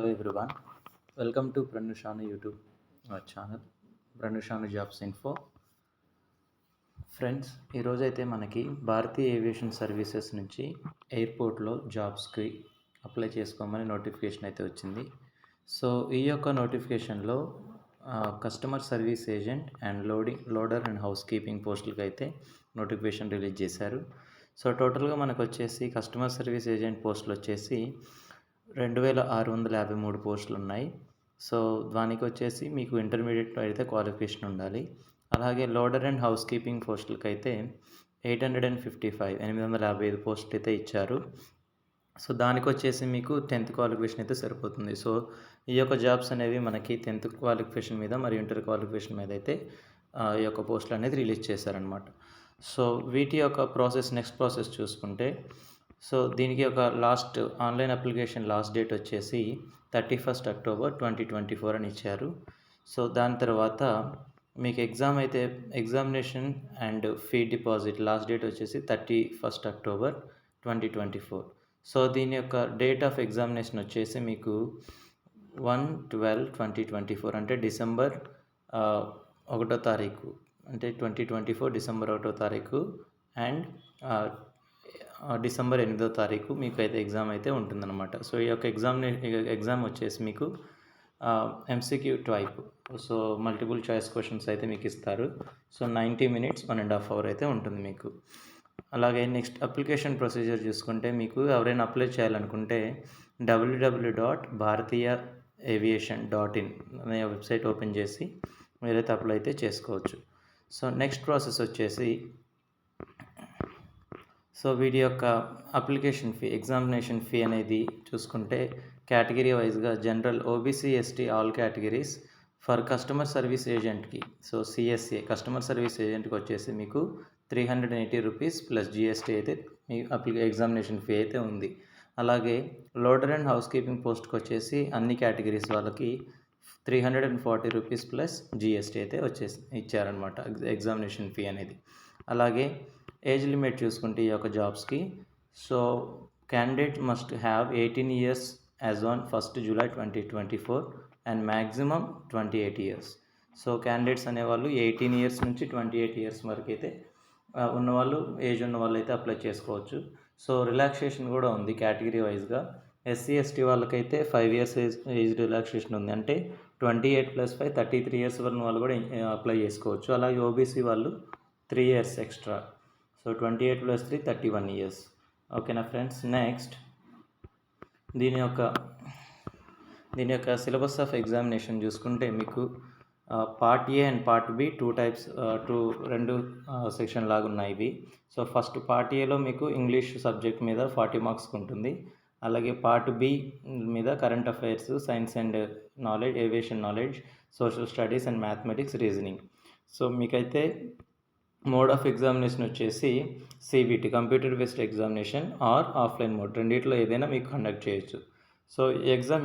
Hello everyone, welcome to Pranushanu YouTube channel, Pranushanu Jobs Info. Friends, ఈరోజైతే మనకి భారతీయ aviation services నుంచి ఎయిర్పోర్ట్లో జాబ్స్కి అప్లై చేసుకోమని నోటిఫికేషన్ అయితే వచ్చింది. సో ఈ యొక్క నోటిఫికేషన్లో customer service agent and loader and house keeping పోస్టులకి అయితే నోటిఫికేషన్ రిలీజ్ చేశారు. సో టోటల్గా మనకు వచ్చేసి కస్టమర్ సర్వీస్ ఏజెంట్ పోస్టులు వచ్చేసి 2653 పోస్టులు ఉన్నాయి. సో దానికి వచ్చేసి మీకు ఇంటర్మీడియట్ అయితే క్వాలిఫికేషన్ ఉండాలి. అలాగే లోడర్ అండ్ హౌస్ కీపింగ్ పోస్టులకి అయితే 855 పోస్టులు అయితే ఇచ్చారు. సో దానికి వచ్చేసి మీకు 10th క్వాలిఫికేషన్ అయితే సరిపోతుంది. సో ఈ యొక్క జాబ్స్ అనేవి మనకి 10th క్వాలిఫికేషన్ మీద మరియు ఇంటర్ క్వాలిఫికేషన్ మీద అయితే ఈ యొక్క పోస్టులు అనేది రిలీజ్ చేశారనమాట. సో వీటి యొక్క నెక్స్ట్ ప్రాసెస్ చూసుకుంటే, సో దీనికి ఒక ఆన్లైన్ అప్లికేషన్ లాస్ట్ డేట్ వచ్చేసి 31st October 2024 అని ఇచ్చారు. సో దాని తర్వాత మీకు examination and fee deposit last date వచ్చేసి 31st October 2024. సో దీని యొక్క డేట్ ఆఫ్ ఎగ్జామినేషన్ వచ్చేసి మీకు 1/12/2024 అంటే డిసెంబర్ 1వ తారీఖు, అంటే 2024 డిసెంబర్ 1వ తారీఖు అండ్ డిసెంబర్ 8వ తారీఖు మీకు అయితే ఎగ్జామ్ అయితే ఉంటుందన్నమాట. సో ఈ యొక్క ఎగ్జామ్ వచ్చేసి మీకు MCQ type, so multiple choice questions అయితే మీకు ఇస్తారు. సో 90 minutes 1.5 hour అయితే ఉంటుంది మీకు. అలాగే నెక్స్ట్ అప్లికేషన్ ప్రొసీజర్ చూసుకుంటే, మీకు ఎవరైనా అప్లై చేయాలనుకుంటే www.bharatiyaviation.in అనే వెబ్సైట్ ఓపెన్ చేసి మీరైతే అప్లై అయితే చేసుకోవచ్చు. సో నెక్స్ట్ ప్రాసెస్ వచ్చేసి, సో వీటి యొక్క అప్లికేషన్ ఫీ, ఎగ్జామినేషన్ ఫీ అనేది చూసుకుంటే కేటగిరీ వైజ్గా general, OBC, ST all categories for customer service ఏజెంట్కి, సో CSA కస్టమర్ సర్వీస్ ఏజెంట్కి వచ్చేసి మీకు 380 రూపీస్ ప్లస్ GST అయితే మీ ఎగ్జామినేషన్ ఫీ అయితే ఉంది. అలాగే లోడర్ అండ్ హౌస్ కీపింగ్ పోస్ట్కి వచ్చేసి అన్ని కేటగిరీస్ వాళ్ళకి 340 రూపీస్ ప్లస్ GST అయితే ఇచ్చారనమాట ఎగ్జామినేషన్ ఫీ అనేది. అలాగే ఏజ్ లిమిట్ చూసుకుంటే ఈ యొక్క జాబ్స్కి, so candidate must have 18 years as on 1st July 2024 and maximum 28 years. So candidates అనేవాళ్ళు 18 years నుంచి 28 years వరకు అయితే ఏజ్ ఉన్న వాళ్ళు అయితే అప్లై చేసుకోవచ్చు. సో రిలాక్సేషన్ కూడా ఉంది కేటగిరీ వైజ్గా. SC ST వాళ్ళకైతే 5 years ఏజ్ రిలాక్సేషన్ ఉంది, అంటే 28 + 5 33 years వరకు వాళ్ళు కూడా అప్లై చేసుకోవచ్చు. అలాగే OBC వాళ్ళు 3 years ఎక్స్ట్రా, సో 28 + 3 31 years. ఓకేనా ఫ్రెండ్స్. నెక్స్ట్ దీని యొక్క సిలబస్ ఆఫ్ ఎగ్జామినేషన్ చూసుకుంటే, మీకు part A and part B 2 section లాగా ఉన్నాయి ఇవి. సో ఫస్ట్ పార్ట్ Aలో మీకు ఇంగ్లీష్ సబ్జెక్ట్ మీద 40 marks ఉంటుంది. అలాగే పార్ట్ B మీద current affairs, science and knowledge, aviation knowledge, social studies and mathematics, reasoning. So మీకైతే మోడ్ ఆఫ్ ఎగ్జామినేషన్ వచ్చేసి CBT computer based examination or offline mode, రెండిట్లో ఏదైనా మీకు కండక్ట్ చేయొచ్చు. సో ఎగ్జామ్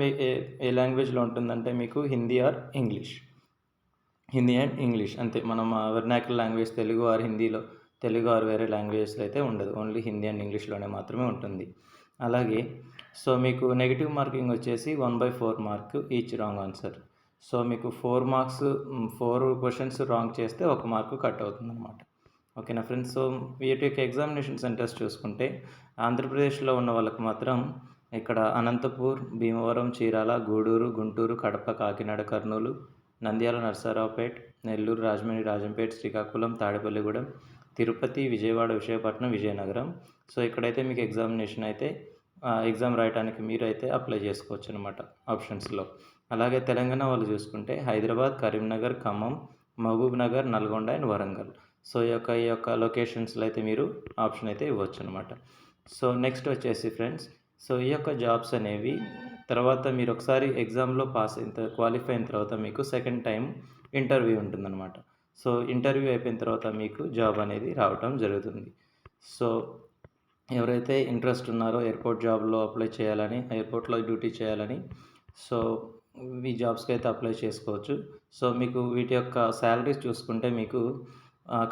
ఏ లాంగ్వేజ్లో ఉంటుందంటే మీకు హిందీ అండ్ ఇంగ్లీష్ అంతే. మనం వెర్నాకులర్ లాంగ్వేజ్ తెలుగు ఆర్ హిందీలో, తెలుగు ఆర్ వేరే లాంగ్వేజెస్లో అయితే ఉండదు, ఓన్లీ హిందీ అండ్ ఇంగ్లీష్లోనే మాత్రమే ఉంటుంది. అలాగే సో మీకు నెగిటివ్ మార్కింగ్ వచ్చేసి 1/4 mark each wrong answer. So మీకు 4 క్వశ్చన్స్ రాంగ్ చేస్తే 1 మార్కు కట్ అవుతుంది అనమాట. ఓకేనా ఫ్రెండ్స్. సో వీటి యొక్క ఎగ్జామినేషన్ సెంటర్స్ చూసుకుంటే, ఆంధ్రప్రదేశ్లో ఉన్న వాళ్ళకి మాత్రం ఇక్కడ అనంతపూర్, భీమవరం, చీరాల, గూడూరు, గుంటూరు, కడప, కాకినాడ, కర్నూలు, నంద్యాల, నరసరావుపేట్, నెల్లూరు, రాజమండ్రి, రాజంపేట, శ్రీకాకుళం, తాడేపల్లిగూడెం, తిరుపతి, విజయవాడ, విశాఖపట్నం, విజయనగరం. సో ఇక్కడైతే మీకు ఎగ్జామ్ రాయడానికి మీరు అయితే అప్లై చేసుకోవచ్చు అనమాట ఆప్షన్స్లో. అలాగే తెలంగాణ వాళ్ళు చూసుకుంటే హైదరాబాద్, కరీంనగర్, ఖమ్మం, మహబూబ్ నగర్, నల్గొండ అండ్ వరంగల్. సో ఈ యొక్క లొకేషన్స్లో అయితే మీరు ఆప్షన్ అయితే ఇవ్వచ్చు అనమాట. సో నెక్స్ట్ వచ్చేసి ఫ్రెండ్స్, సో ఈ యొక్క జాబ్స్ అనేవి తర్వాత మీరు ఒకసారి ఎగ్జామ్లో క్వాలిఫై అయిన తర్వాత మీకు సెకండ్ టైం ఇంటర్వ్యూ ఉంటుందన్నమాట. సో ఇంటర్వ్యూ అయిపోయిన తర్వాత మీకు జాబ్ అనేది రావటం జరుగుతుంది. సో ఎవరైతే ఇంట్రెస్ట్ ఉన్నారో ఎయిర్పోర్ట్ జాబ్లో అప్లై చేయాలని, ఎయిర్పోర్ట్లో డ్యూటీ చేయాలని, సో ఈ జాబ్స్కి అయితే అప్లై చేసుకోవచ్చు. సో మీకు వీటి యొక్క శాలరీస్ చూసుకుంటే, మీకు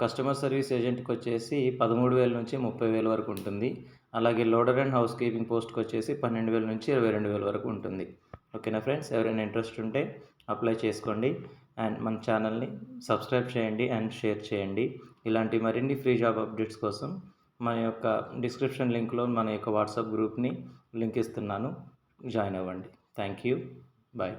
కస్టమర్ సర్వీస్ ఏజెంట్కి వచ్చేసి 13,000 నుంచి 30,000 వరకు ఉంటుంది. అలాగే లోడర్ అండ్ హౌస్ కీపింగ్ పోస్ట్కి వచ్చేసి 12,000 నుంచి 22,000 వరకు ఉంటుంది. ఓకేనా ఫ్రెండ్స్, ఎవరైనా ఇంట్రెస్ట్ ఉంటే అప్లై చేసుకోండి. అండ్ మన ఛానల్ని సబ్స్క్రైబ్ చేయండి అండ్ షేర్ చేయండి. ఇలాంటి మరిన్ని ఫ్రీ జాబ్ అప్డేట్స్ కోసం మన యొక్క డిస్క్రిప్షన్ లింక్లో మన యొక్క వాట్సాప్ గ్రూప్ని లింక్ ఇస్తున్నాను, జాయిన్ అవ్వండి. Thank you, bye.